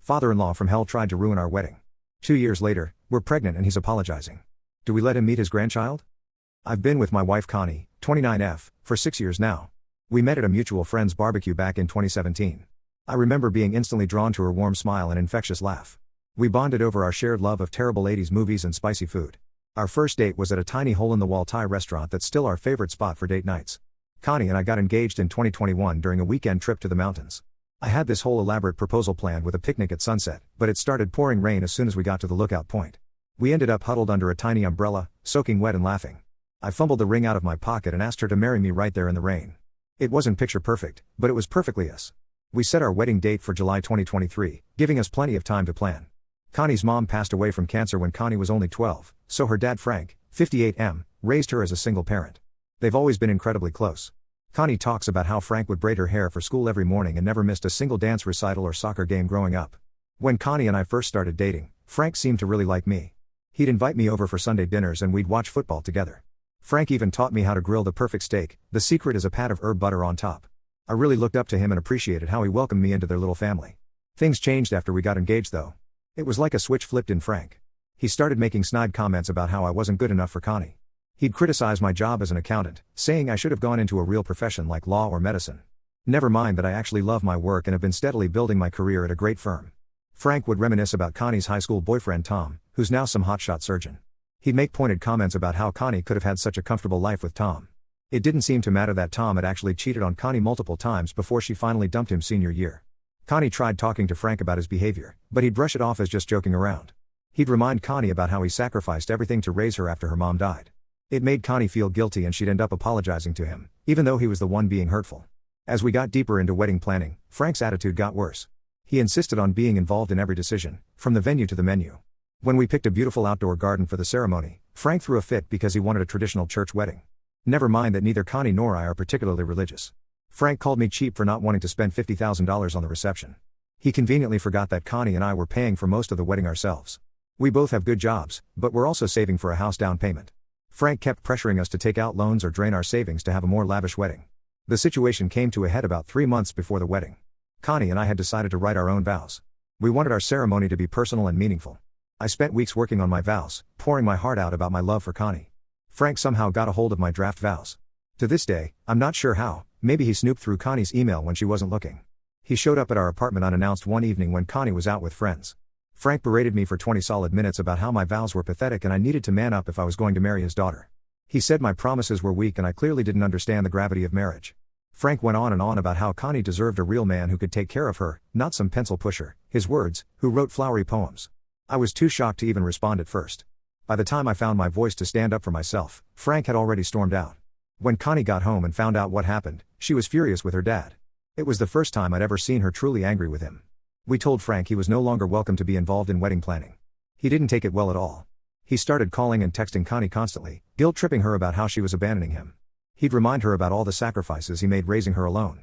Father-in-law from hell tried to ruin our wedding. 2 years later, we're pregnant and he's apologizing. Do we let him meet his grandchild? I've been with my wife Connie, 29F, for 6 years now. We met at a mutual friend's barbecue back in 2017. I remember being instantly drawn to her warm smile and infectious laugh. We bonded over our shared love of terrible 80s movies and spicy food. Our first date was at a tiny hole-in-the-wall Thai restaurant that's still our favorite spot for date nights. Connie and I got engaged in 2021 during a weekend trip to the mountains. I had this whole elaborate proposal planned with a picnic at sunset, but it started pouring rain as soon as we got to the lookout point. We ended up huddled under a tiny umbrella, soaking wet and laughing. I fumbled the ring out of my pocket and asked her to marry me right there in the rain. It wasn't picture perfect, but it was perfectly us. We set our wedding date for July 2023, giving us plenty of time to plan. Connie's mom passed away from cancer when Connie was only 12, so her dad Frank, 58M, raised her as a single parent. They've always been incredibly close. Connie talks about how Frank would braid her hair for school every morning and never missed a single dance recital or soccer game growing up. When Connie and I first started dating, Frank seemed to really like me. He'd invite me over for Sunday dinners and we'd watch football together. Frank even taught me how to grill the perfect steak. The secret is a pat of herb butter on top. I really looked up to him and appreciated how he welcomed me into their little family. Things changed after we got engaged though. It was like a switch flipped in Frank. He started making snide comments about how I wasn't good enough for Connie. He'd criticize my job as an accountant, saying I should have gone into a real profession like law or medicine. Never mind that I actually love my work and have been steadily building my career at a great firm. Frank would reminisce about Connie's high school boyfriend Tom, who's now some hotshot surgeon. He'd make pointed comments about how Connie could have had such a comfortable life with Tom. It didn't seem to matter that Tom had actually cheated on Connie multiple times before she finally dumped him senior year. Connie tried talking to Frank about his behavior, but he'd brush it off as just joking around. He'd remind Connie about how he sacrificed everything to raise her after her mom died. It made Connie feel guilty and she'd end up apologizing to him, even though he was the one being hurtful. As we got deeper into wedding planning, Frank's attitude got worse. He insisted on being involved in every decision, from the venue to the menu. When we picked a beautiful outdoor garden for the ceremony, Frank threw a fit because he wanted a traditional church wedding. Never mind that neither Connie nor I are particularly religious. Frank called me cheap for not wanting to spend $50,000 on the reception. He conveniently forgot that Connie and I were paying for most of the wedding ourselves. We both have good jobs, but we're also saving for a house down payment. Frank kept pressuring us to take out loans or drain our savings to have a more lavish wedding. The situation came to a head about 3 months before the wedding. Connie and I had decided to write our own vows. We wanted our ceremony to be personal and meaningful. I spent weeks working on my vows, pouring my heart out about my love for Connie. Frank somehow got a hold of my draft vows. To this day, I'm not sure how. Maybe he snooped through Connie's email when she wasn't looking. He showed up at our apartment unannounced one evening when Connie was out with friends. Frank berated me for 20 solid minutes about how my vows were pathetic and I needed to man up if I was going to marry his daughter. He said my promises were weak and I clearly didn't understand the gravity of marriage. Frank went on and on about how Connie deserved a real man who could take care of her, not some pencil pusher, his words, who wrote flowery poems. I was too shocked to even respond at first. By the time I found my voice to stand up for myself, Frank had already stormed out. When Connie got home and found out what happened, she was furious with her dad. It was the first time I'd ever seen her truly angry with him. We told Frank he was no longer welcome to be involved in wedding planning. He didn't take it well at all. He started calling and texting Connie constantly, guilt-tripping her about how she was abandoning him. He'd remind her about all the sacrifices he made raising her alone.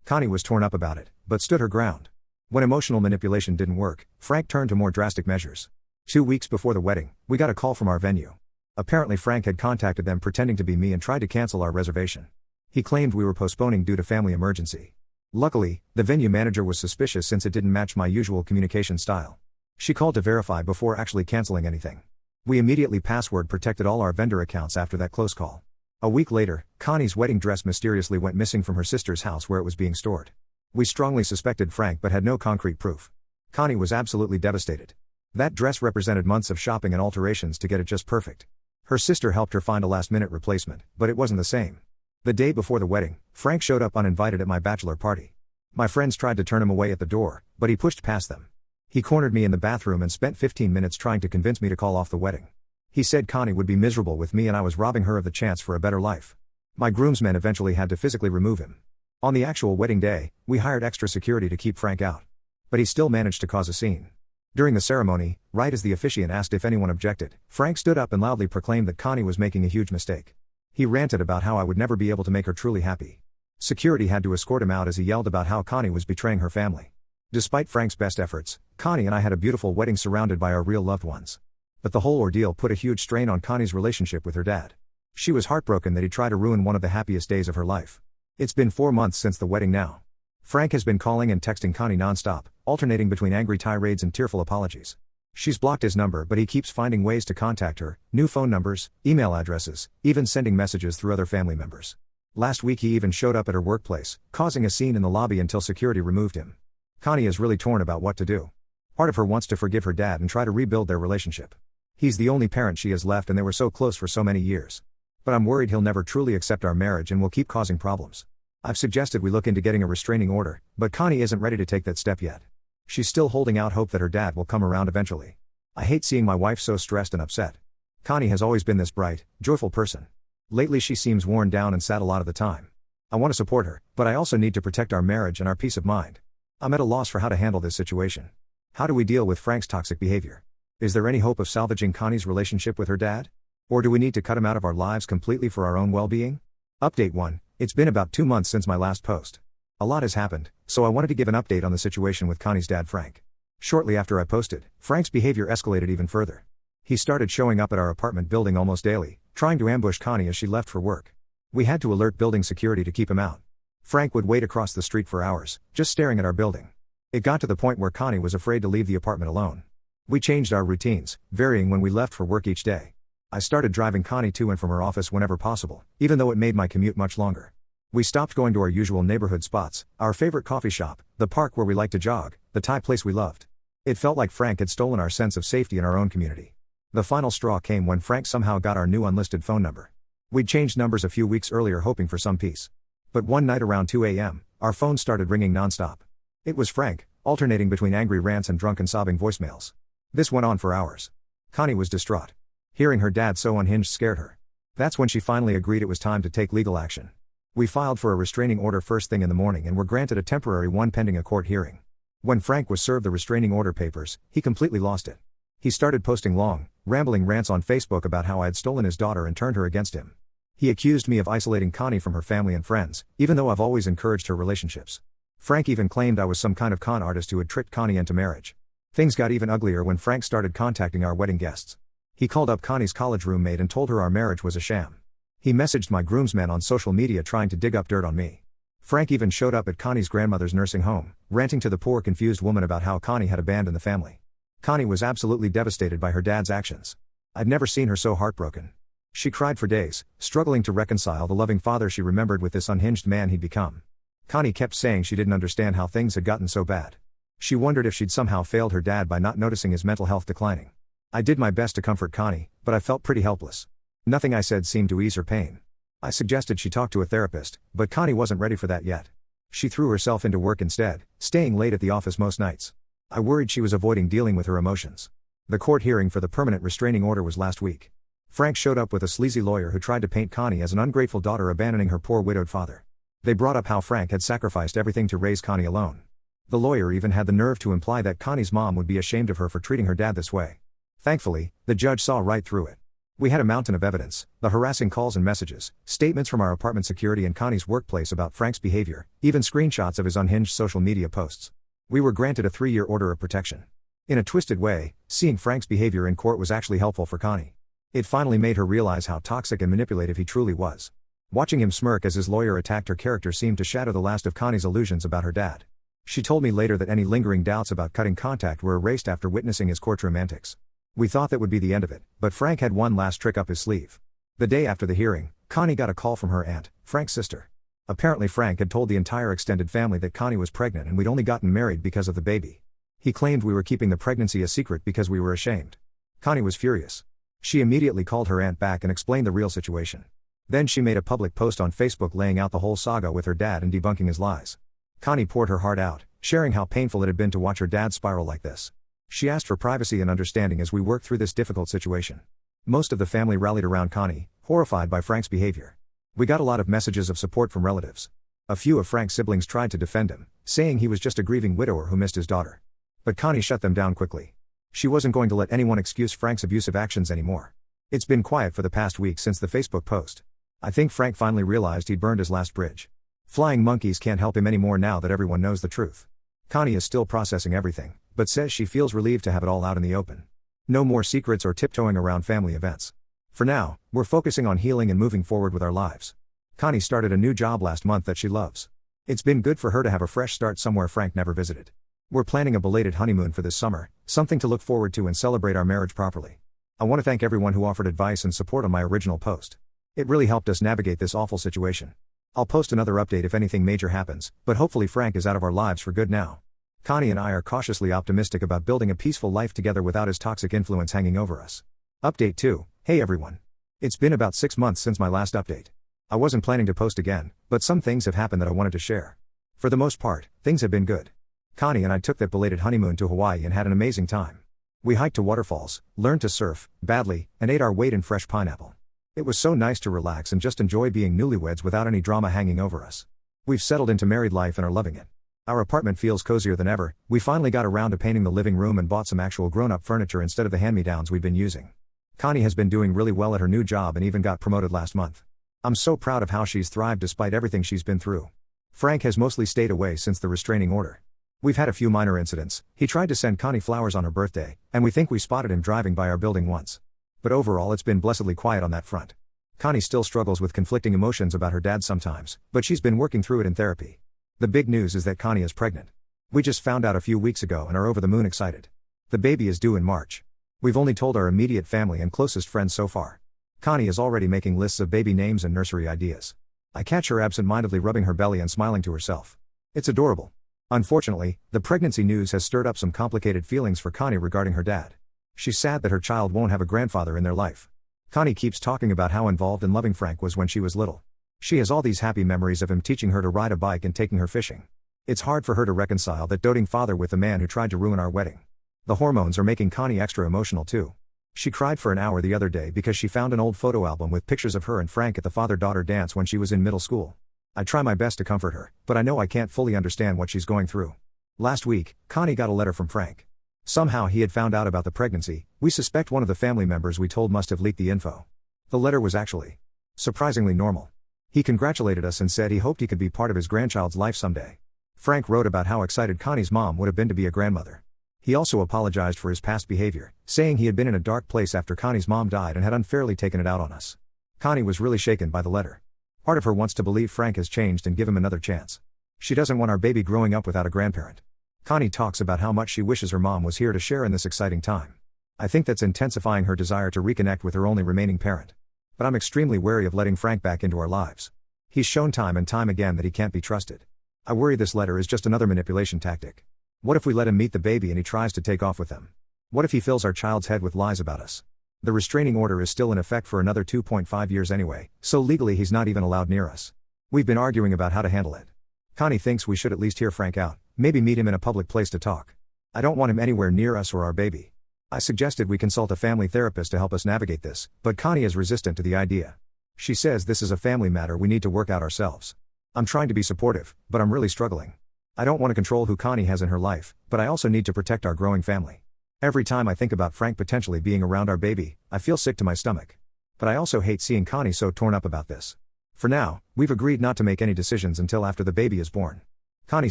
Connie was torn up about it, but stood her ground. When emotional manipulation didn't work, Frank turned to more drastic measures. 2 weeks before the wedding, we got a call from our venue. Apparently Frank had contacted them pretending to be me and tried to cancel our reservation. He claimed we were postponing due to family emergency. Luckily, the venue manager was suspicious since it didn't match my usual communication style. She called to verify before actually canceling anything. We immediately password protected all our vendor accounts after that close call. A week later, Connie's wedding dress mysteriously went missing from her sister's house where it was being stored. We strongly suspected Frank but had no concrete proof. Connie was absolutely devastated. That dress represented months of shopping and alterations to get it just perfect. Her sister helped her find a last-minute replacement, but it wasn't the same. The day before the wedding, Frank showed up uninvited at my bachelor party. My friends tried to turn him away at the door, but he pushed past them. He cornered me in the bathroom and spent 15 minutes trying to convince me to call off the wedding. He said Connie would be miserable with me and I was robbing her of the chance for a better life. My groomsmen eventually had to physically remove him. On the actual wedding day, we hired extra security to keep Frank out. But he still managed to cause a scene. During the ceremony, right as the officiant asked if anyone objected, Frank stood up and loudly proclaimed that Connie was making a huge mistake. He ranted about how I would never be able to make her truly happy. Security had to escort him out as he yelled about how Connie was betraying her family. Despite Frank's best efforts, Connie and I had a beautiful wedding surrounded by our real loved ones. But the whole ordeal put a huge strain on Connie's relationship with her dad. She was heartbroken that he'd try to ruin one of the happiest days of her life. It's been 4 months since the wedding now. Frank has been calling and texting Connie nonstop, alternating between angry tirades and tearful apologies. She's blocked his number, but he keeps finding ways to contact her, new phone numbers, email addresses, even sending messages through other family members. Last week he even showed up at her workplace, causing a scene in the lobby until security removed him. Connie is really torn about what to do. Part of her wants to forgive her dad and try to rebuild their relationship. He's the only parent she has left and they were so close for so many years. But I'm worried he'll never truly accept our marriage and will keep causing problems. I've suggested we look into getting a restraining order, but Connie isn't ready to take that step yet. She's still holding out hope that her dad will come around eventually. I hate seeing my wife so stressed and upset. Connie has always been this bright, joyful person. Lately she seems worn down and sad a lot of the time. I want to support her, but I also need to protect our marriage and our peace of mind. I'm at a loss for how to handle this situation. How do we deal with Frank's toxic behavior? Is there any hope of salvaging Connie's relationship with her dad? Or do we need to cut him out of our lives completely for our own well-being? Update 1. It's been about 2 months since my last post. A lot has happened, so I wanted to give an update on the situation with Connie's dad Frank. Shortly after I posted, Frank's behavior escalated even further. He started showing up at our apartment building almost daily, trying to ambush Connie as she left for work. We had to alert building security to keep him out. Frank would wait across the street for hours, just staring at our building. It got to the point where Connie was afraid to leave the apartment alone. We changed our routines, varying when we left for work each day. I started driving Connie to and from her office whenever possible, even though it made my commute much longer. We stopped going to our usual neighborhood spots, our favorite coffee shop, the park where we liked to jog, the Thai place we loved. It felt like Frank had stolen our sense of safety in our own community. The final straw came when Frank somehow got our new unlisted phone number. We'd changed numbers a few weeks earlier hoping for some peace. But one night around 2 a.m., our phone started ringing nonstop. It was Frank, alternating between angry rants and drunken sobbing voicemails. This went on for hours. Connie was distraught. Hearing her dad so unhinged scared her. That's when she finally agreed it was time to take legal action. We filed for a restraining order first thing in the morning and were granted a temporary one pending a court hearing. When Frank was served the restraining order papers, he completely lost it. He started posting long, rambling rants on Facebook about how I had stolen his daughter and turned her against him. He accused me of isolating Connie from her family and friends, even though I've always encouraged her relationships. Frank even claimed I was some kind of con artist who had tricked Connie into marriage. Things got even uglier when Frank started contacting our wedding guests. He called up Connie's college roommate and told her our marriage was a sham. He messaged my groomsmen on social media trying to dig up dirt on me. Frank even showed up at Connie's grandmother's nursing home, ranting to the poor confused woman about how Connie had abandoned the family. Connie was absolutely devastated by her dad's actions. I'd never seen her so heartbroken. She cried for days, struggling to reconcile the loving father she remembered with this unhinged man he'd become. Connie kept saying she didn't understand how things had gotten so bad. She wondered if she'd somehow failed her dad by not noticing his mental health declining. I did my best to comfort Connie, but I felt pretty helpless. Nothing I said seemed to ease her pain. I suggested she talk to a therapist, but Connie wasn't ready for that yet. She threw herself into work instead, staying late at the office most nights. I worried she was avoiding dealing with her emotions. The court hearing for the permanent restraining order was last week. Frank showed up with a sleazy lawyer who tried to paint Connie as an ungrateful daughter abandoning her poor widowed father. They brought up how Frank had sacrificed everything to raise Connie alone. The lawyer even had the nerve to imply that Connie's mom would be ashamed of her for treating her dad this way. Thankfully, the judge saw right through it. We had a mountain of evidence, the harassing calls and messages, statements from our apartment security and Connie's workplace about Frank's behavior, even screenshots of his unhinged social media posts. We were granted a 3-year order of protection. In a twisted way, seeing Frank's behavior in court was actually helpful for Connie. It finally made her realize how toxic and manipulative he truly was. Watching him smirk as his lawyer attacked her character seemed to shatter the last of Connie's illusions about her dad. She told me later that any lingering doubts about cutting contact were erased after witnessing his courtroom antics. We thought that would be the end of it, but Frank had one last trick up his sleeve. The day after the hearing, Connie got a call from her aunt, Frank's sister. Apparently Frank had told the entire extended family that Connie was pregnant and we'd only gotten married because of the baby. He claimed we were keeping the pregnancy a secret because we were ashamed. Connie was furious. She immediately called her aunt back and explained the real situation. Then she made a public post on Facebook laying out the whole saga with her dad and debunking his lies. Connie poured her heart out, sharing how painful it had been to watch her dad spiral like this. She asked for privacy and understanding as we worked through this difficult situation. Most of the family rallied around Connie, horrified by Frank's behavior. We got a lot of messages of support from relatives. A few of Frank's siblings tried to defend him, saying he was just a grieving widower who missed his daughter. But Connie shut them down quickly. She wasn't going to let anyone excuse Frank's abusive actions anymore. It's been quiet for the past week since the Facebook post. I think Frank finally realized he'd burned his last bridge. Flying monkeys can't help him anymore now that everyone knows the truth. Connie is still processing everything, but says she feels relieved to have it all out in the open. No more secrets or tiptoeing around family events. For now, we're focusing on healing and moving forward with our lives. Connie started a new job last month that she loves. It's been good for her to have a fresh start somewhere Frank never visited. We're planning a belated honeymoon for this summer, something to look forward to and celebrate our marriage properly. I want to thank everyone who offered advice and support on my original post. It really helped us navigate this awful situation. I'll post another update if anything major happens, but hopefully Frank is out of our lives for good now. Connie and I are cautiously optimistic about building a peaceful life together without his toxic influence hanging over us. Update 2. Hey everyone. It's been about 6 months since my last update. I wasn't planning to post again, but some things have happened that I wanted to share. For the most part, things have been good. Connie and I took that belated honeymoon to Hawaii and had an amazing time. We hiked to waterfalls, learned to surf, badly, and ate our weight in fresh pineapple. It was so nice to relax and just enjoy being newlyweds without any drama hanging over us. We've settled into married life and are loving it. Our apartment feels cozier than ever. We finally got around to painting the living room and bought some actual grown-up furniture instead of the hand-me-downs we've been using. Connie has been doing really well at her new job and even got promoted last month. I'm so proud of how she's thrived despite everything she's been through. Frank has mostly stayed away since the restraining order. We've had a few minor incidents. He tried to send Connie flowers on her birthday, and we think we spotted him driving by our building once. But overall it's been blessedly quiet on that front. Connie still struggles with conflicting emotions about her dad sometimes, but she's been working through it in therapy. The big news is that Connie is pregnant. We just found out a few weeks ago and are over the moon excited. The baby is due in March. We've only told our immediate family and closest friends so far. Connie is already making lists of baby names and nursery ideas. I catch her absent-mindedly rubbing her belly and smiling to herself. It's adorable. Unfortunately, the pregnancy news has stirred up some complicated feelings for Connie regarding her dad. She's sad that her child won't have a grandfather in their life. Connie keeps talking about how involved and loving Frank was when she was little. She has all these happy memories of him teaching her to ride a bike and taking her fishing. It's hard for her to reconcile that doting father with the man who tried to ruin our wedding. The hormones are making Connie extra emotional too. She cried for an hour the other day because she found an old photo album with pictures of her and Frank at the father-daughter dance when she was in middle school. I try my best to comfort her, but I know I can't fully understand what she's going through. Last week, Connie got a letter from Frank. Somehow he had found out about the pregnancy. We suspect one of the family members we told must have leaked the info. The letter was actually surprisingly normal. He congratulated us and said he hoped he could be part of his grandchild's life someday. Frank wrote about how excited Connie's mom would have been to be a grandmother. He also apologized for his past behavior, saying he had been in a dark place after Connie's mom died and had unfairly taken it out on us. Connie was really shaken by the letter. Part of her wants to believe Frank has changed and give him another chance. She doesn't want our baby growing up without a grandparent. Connie talks about how much she wishes her mom was here to share in this exciting time. I think that's intensifying her desire to reconnect with her only remaining parent. But I'm extremely wary of letting Frank back into our lives. He's shown time and time again that he can't be trusted. I worry this letter is just another manipulation tactic. What if we let him meet the baby and he tries to take off with them? What if he fills our child's head with lies about us? The restraining order is still in effect for another 2.5 years anyway, so legally he's not even allowed near us. We've been arguing about how to handle it. Connie thinks we should at least hear Frank out, maybe meet him in a public place to talk. I don't want him anywhere near us or our baby. I suggested we consult a family therapist to help us navigate this, but Connie is resistant to the idea. She says this is a family matter we need to work out ourselves. I'm trying to be supportive, but I'm really struggling. I don't want to control who Connie has in her life, but I also need to protect our growing family. Every time I think about Frank potentially being around our baby, I feel sick to my stomach. But I also hate seeing Connie so torn up about this. For now, we've agreed not to make any decisions until after the baby is born. Connie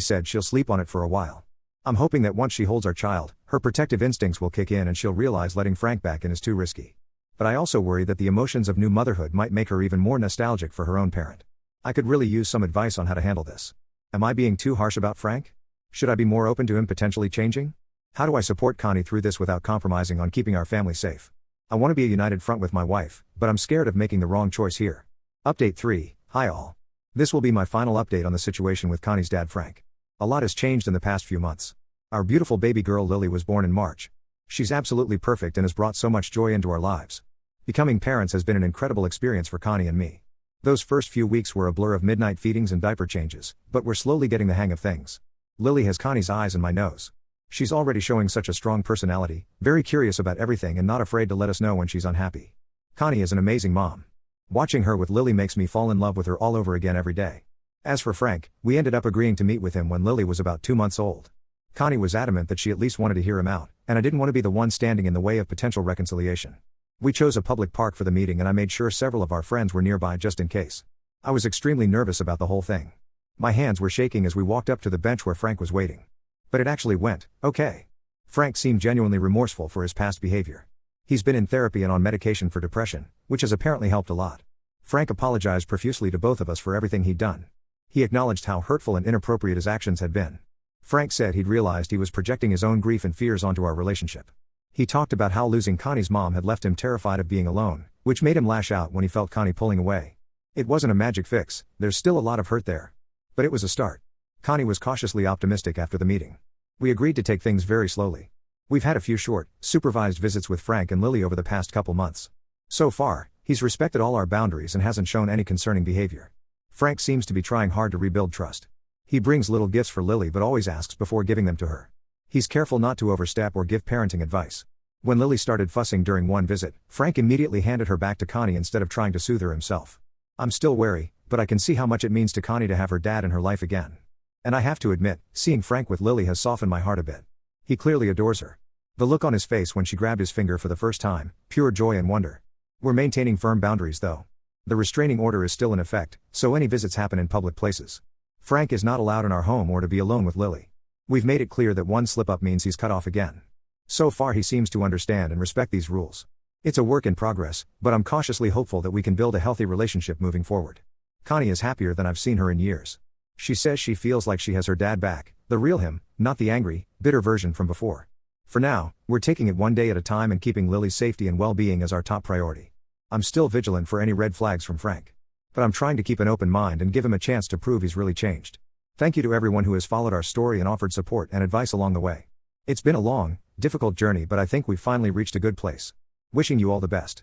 said she'll sleep on it for a while. I'm hoping that once she holds our child, her protective instincts will kick in and she'll realize letting Frank back in is too risky. But I also worry that the emotions of new motherhood might make her even more nostalgic for her own parent. I could really use some advice on how to handle this. Am I being too harsh about Frank? Should I be more open to him potentially changing? How do I support Connie through this without compromising on keeping our family safe? I want to be a united front with my wife, but I'm scared of making the wrong choice here. Update 3. Hi all. This will be my final update on the situation with Connie's dad Frank. A lot has changed in the past few months. Our beautiful baby girl Lily was born in March. She's absolutely perfect and has brought so much joy into our lives. Becoming parents has been an incredible experience for Connie and me. Those first few weeks were a blur of midnight feedings and diaper changes, but we're slowly getting the hang of things. Lily has Connie's eyes and my nose. She's already showing such a strong personality, very curious about everything and not afraid to let us know when she's unhappy. Connie is an amazing mom. Watching her with Lily makes me fall in love with her all over again every day. As for Frank, we ended up agreeing to meet with him when Lily was about 2 months old. Connie was adamant that she at least wanted to hear him out, and I didn't want to be the one standing in the way of potential reconciliation. We chose a public park for the meeting and I made sure several of our friends were nearby just in case. I was extremely nervous about the whole thing. My hands were shaking as we walked up to the bench where Frank was waiting. But it actually went okay. Frank seemed genuinely remorseful for his past behavior. He's been in therapy and on medication for depression, which has apparently helped a lot. Frank apologized profusely to both of us for everything he'd done. He acknowledged how hurtful and inappropriate his actions had been. Frank said he'd realized he was projecting his own grief and fears onto our relationship. He talked about how losing Connie's mom had left him terrified of being alone, which made him lash out when he felt Connie pulling away. It wasn't a magic fix, there's still a lot of hurt there. But it was a start. Connie was cautiously optimistic after the meeting. We agreed to take things very slowly. We've had a few short, supervised visits with Frank and Lily over the past couple months. So far, he's respected all our boundaries and hasn't shown any concerning behavior. Frank seems to be trying hard to rebuild trust. He brings little gifts for Lily but always asks before giving them to her. He's careful not to overstep or give parenting advice. When Lily started fussing during one visit, Frank immediately handed her back to Connie instead of trying to soothe her himself. I'm still wary, but I can see how much it means to Connie to have her dad in her life again. And I have to admit, seeing Frank with Lily has softened my heart a bit. He clearly adores her. The look on his face when she grabbed his finger for the first time, pure joy and wonder. We're maintaining firm boundaries though. The restraining order is still in effect, so any visits happen in public places. Frank is not allowed in our home or to be alone with Lily. We've made it clear that one slip-up means he's cut off again. So far he seems to understand and respect these rules. It's a work in progress, but I'm cautiously hopeful that we can build a healthy relationship moving forward. Connie is happier than I've seen her in years. She says she feels like she has her dad back, the real him, not the angry, bitter version from before. For now, we're taking it one day at a time and keeping Lily's safety and well-being as our top priority. I'm still vigilant for any red flags from Frank. But I'm trying to keep an open mind and give him a chance to prove he's really changed. Thank you to everyone who has followed our story and offered support and advice along the way. It's been a long, difficult journey, but I think we've finally reached a good place. Wishing you all the best.